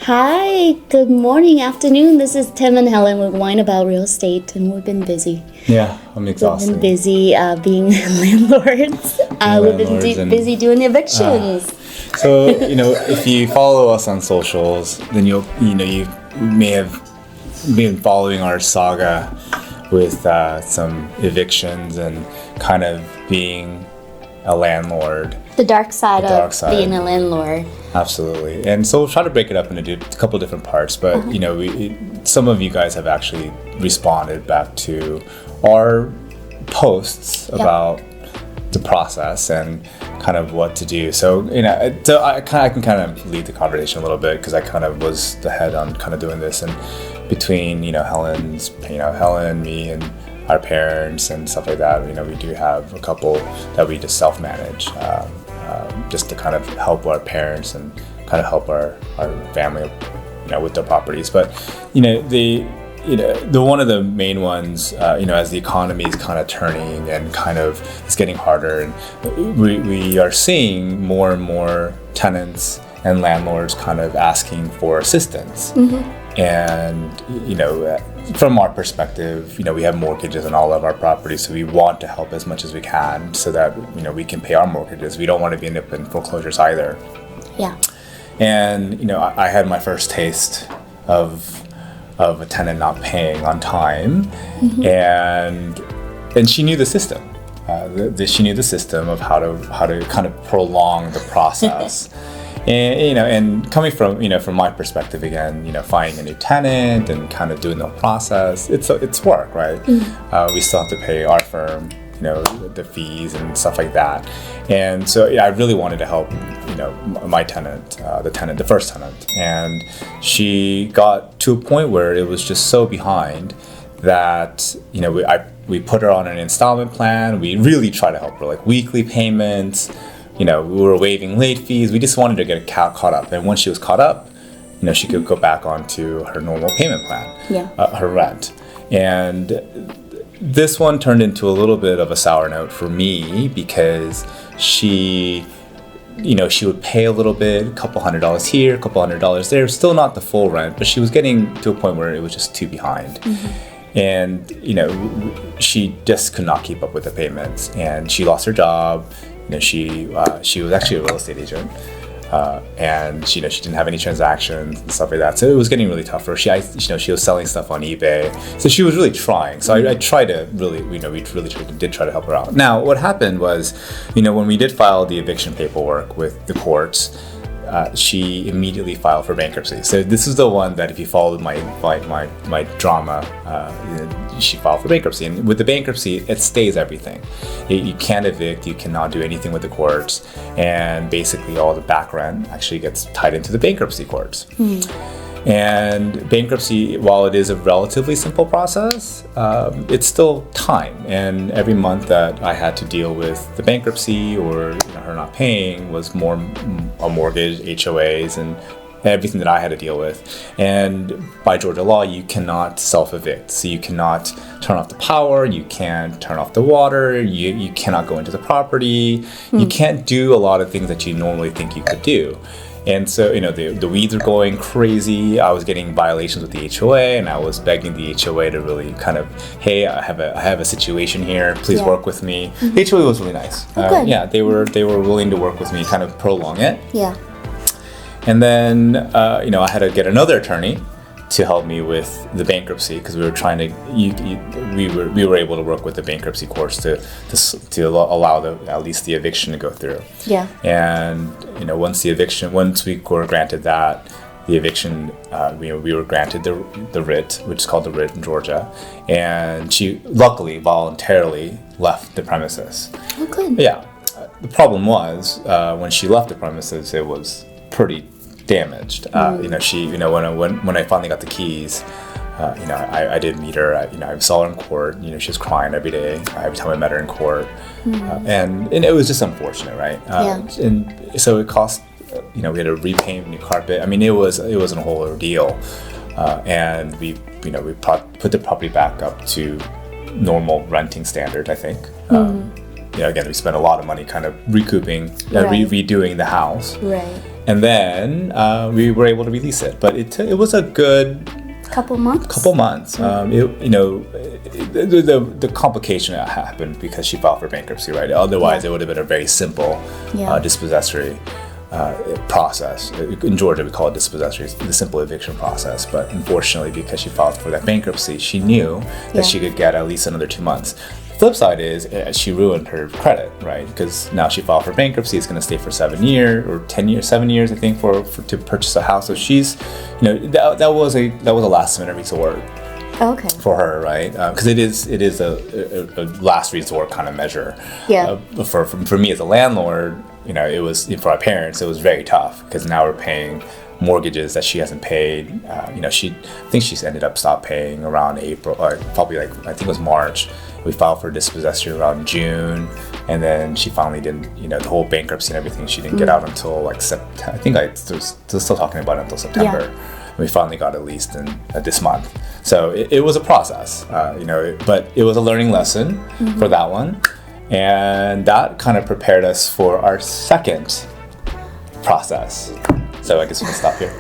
Hi, good morning, afternoon. This is Tim and Helen with Wine About Real Estate, and we've been busy. Yeah, I'm We've exhausted. been busy being landlords. We've been busy doing evictions. So, if you follow us on socials, then you may have been following our saga with some evictions and kind of being a landlord. The dark side dark of side. being a landlord. Absolutely. And so we'll try to break it up into a couple different parts, but some of you guys have actually responded back to our posts about the process and kind of what to do. So, I can kind of lead the conversation a little bit because I kind of was the head on kind of doing this, and between, Helen, me, and our parents and stuff like that, we do have a couple that we just self-manage, just to kind of help our parents and kind of help our family, with their properties. But, the one of the main ones, as the economy is kind of turning and kind of it's getting harder, and we are seeing more and more tenants and landlords kind of asking for assistance. And, from our perspective, we have mortgages on all of our properties, so we want to help as much as we can so that, we can pay our mortgages. We don't want to be end up in foreclosures either. Yeah. And, I had my first taste of a tenant not paying on time, and she knew the system. She knew the system of how to kind of prolong the process. And and coming from from my perspective again, finding a new tenant and kind of doing the process, it's work, right? We still have to pay our firm, the fees and stuff like that. And so I really wanted to help, my tenant, the first tenant, and she got to a point where it was just so behind that we put her on an installment plan. We really try to help her, like weekly payments. We were waiving late fees. We just wanted to get caught up. And once she was caught up, she could go back onto her normal payment plan, her rent. And this one turned into a little bit of a sour note for me because she would pay a little bit, a couple $100 here, a couple $100 there, still not the full rent, but she was getting to a point where it was just too behind. And, she just could not keep up with the payments, and she lost her job. She was actually a real estate agent, and she didn't have any transactions and stuff like that. So it was getting really tough for her. She was selling stuff on eBay, so she was really trying. So I tried to really, we did try to help her out. Now, what happened was, when we did file the eviction paperwork with the courts, she immediately filed for bankruptcy. So this is the one that if you followed my drama, she filed for bankruptcy. And with the bankruptcy, it stays everything. You can't evict, you cannot do anything with the courts, and basically all the back rent actually gets tied into the bankruptcy courts. And bankruptcy, while it is a relatively simple process, it's still time. And every month that I had to deal with the bankruptcy or her not paying was more a mortgage, HOAs, and everything that I had to deal with. And by Georgia law, you cannot self-evict. So you cannot turn off the power, you can't turn off the water, you cannot go into the property, you can't do a lot of things that you normally think you could do. And so, the weeds are going crazy. I was getting violations with the HOA, and I was begging the HOA to really kind of, hey, I have a situation here. Please work with me. The HOA was really nice. They were willing to work with me, kind of prolong it. Yeah. And then, I had to get another attorney to help me with the bankruptcy because we were trying to. We were able to work with the bankruptcy courts to allow at least the eviction to go through. Yeah. And once we were granted that, the eviction, we were granted the writ, which is called the writ in Georgia, and she luckily voluntarily left the premises. Oh, good. Yeah. The problem was when she left the premises, it was pretty damaged. She, when I finally got the keys, I did meet her. I saw her in court. She was crying every day, every time I met her in court, and it was just unfortunate, right? And so it cost. We had to repaint new carpet. I mean, it was a whole ordeal, and we put the property back up to normal renting standard, I think. Again, we spent a lot of money kind of recouping, redoing the house. Right. And then we were able to release it, but it was a good Couple months. The complication that happened because she filed for bankruptcy, right? Otherwise, it would have been a very simple dispossessory process. In Georgia, we call it dispossessory, the simple eviction process. But unfortunately, because she filed for that bankruptcy, she knew that she could get at least another 2 months. The flip side is she ruined her credit, right? Because now she filed for bankruptcy. It's going to stay for 7 years or 10 years, 7 years, I think, for to purchase a house. So she's, that was a last minute resort. Okay. For her, right? Because it is a last resort kind of measure. Yeah. For me as a landlord, it was, for our parents, it was very tough because now we're paying mortgages that she hasn't paid. I think she's ended up stopped paying around April, or probably I think it was March. We filed for dispossession around June, and then she finally didn't, the whole bankruptcy and everything, she didn't get out until like September. I think I was still talking about it until September. Yeah. We finally got at least in this month. So it was a process, but it was a learning lesson for that one. And that kind of prepared us for our second process. So I guess we can stop here.